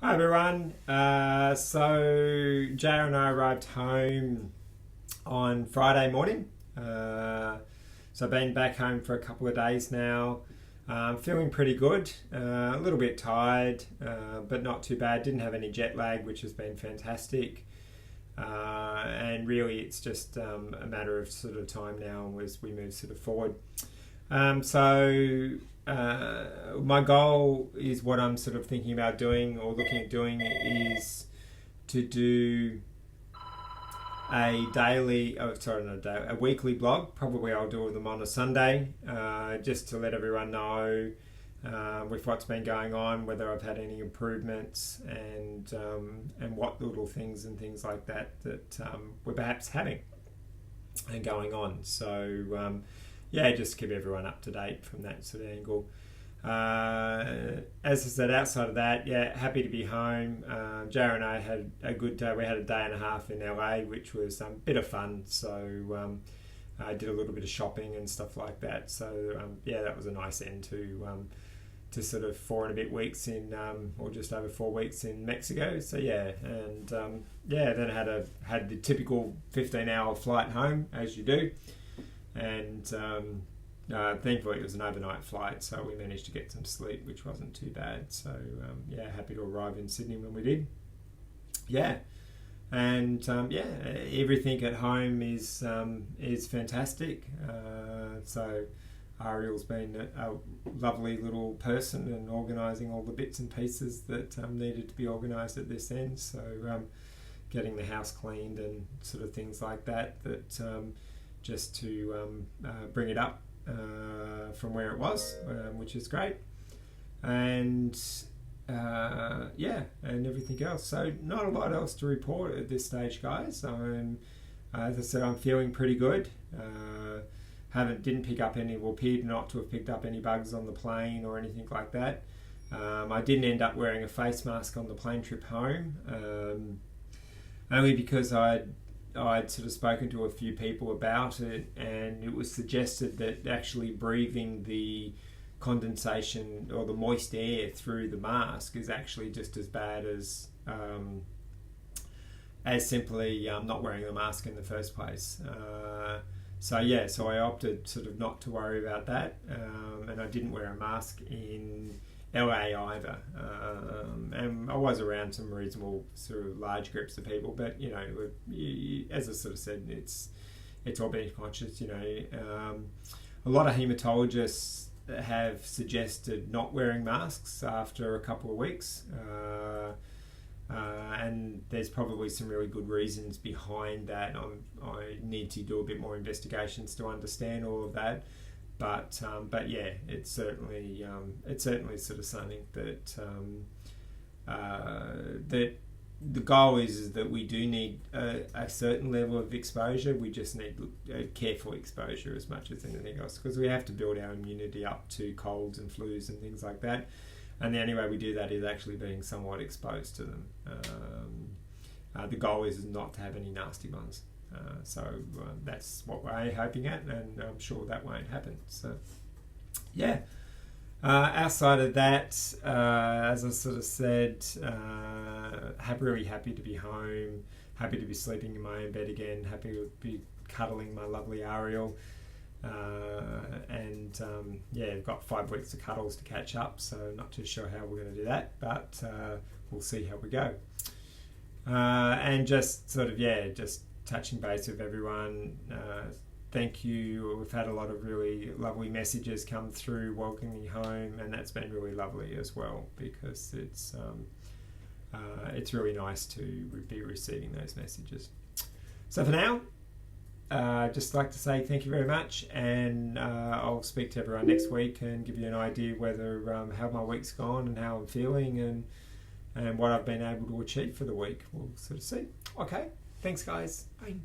Hi everyone. So Jay and I arrived home on Friday morning. So I've been back home for a couple of days now. Feeling pretty good. A little bit tired, but not too bad. Didn't have any jet lag, which has been fantastic. And really, it's just a matter of sort of time now as we move sort of forward. My goal is what I'm sort of thinking about doing or looking at doing is to do a weekly blog. Probably I'll do them on a Sunday, just to let everyone know with what's been going on, whether I've had any improvements and what little things and things like that we're perhaps having and going on. So just to keep everyone up to date from that sort of angle. As I said, outside of that, happy to be home. Jara and I had a good day. We had a day and a half in LA, which was a bit of fun. So I did a little bit of shopping and stuff like that. So that was a nice end to sort of 4 and a bit weeks in, or just over 4 weeks in Mexico. So then I had the typical 15-hour flight home, as you do. And thankfully it was an overnight flight, so we managed to get some sleep, which wasn't too bad. So happy to arrive in Sydney when we did. Everything at home is fantastic. So Ariel's been a lovely little person and organising all the bits and pieces that needed to be organised at this end. So getting the house cleaned and sort of things like that just to bring it up from where it was, which is great, and everything else. So not a lot else to report at this stage, guys. As I said, I'm feeling pretty good. Didn't pick up any, appeared not to have picked up any bugs on the plane or anything like that. I didn't end up wearing a face mask on the plane trip home, only because I'd sort of spoken to a few people about it, and it was suggested that actually breathing the condensation or the moist air through the mask is actually just as bad as simply not wearing the mask in the first place. So I opted sort of not to worry about that, and I didn't wear a mask in LA either, and I was around some reasonable sort of large groups of people, but as I sort of said, it's all being conscious. A lot of haematologists have suggested not wearing masks after a couple of weeks, and there's probably some really good reasons behind that. I need to do a bit more investigations to understand all of that. But it's certainly sort of something that that the goal is that we do need a certain level of exposure. We just need careful exposure as much as anything else, because we have to build our immunity up to colds and flus and things like that. And the only way we do that is actually being somewhat exposed to them. The goal is not to have any nasty ones. That's what we're hoping at, and I'm sure that won't happen. So, outside of that, as I sort of said, really happy to be home, happy to be sleeping in my own bed again, happy to be cuddling my lovely Ariel, I've got 5 weeks of cuddles to catch up, so not too sure how we're going to do that, but we'll see how we go. And just sort of, just touching base with everyone. Thank you. We've had a lot of really lovely messages come through welcoming me home, and that's been really lovely as well, because it's really nice to be receiving those messages. So for now, just like to say thank you very much, and I'll speak to everyone next week and give you an idea whether how my week's gone and how I'm feeling and what I've been able to achieve for the week. We'll sort of see. Okay. Thanks, guys. Bye.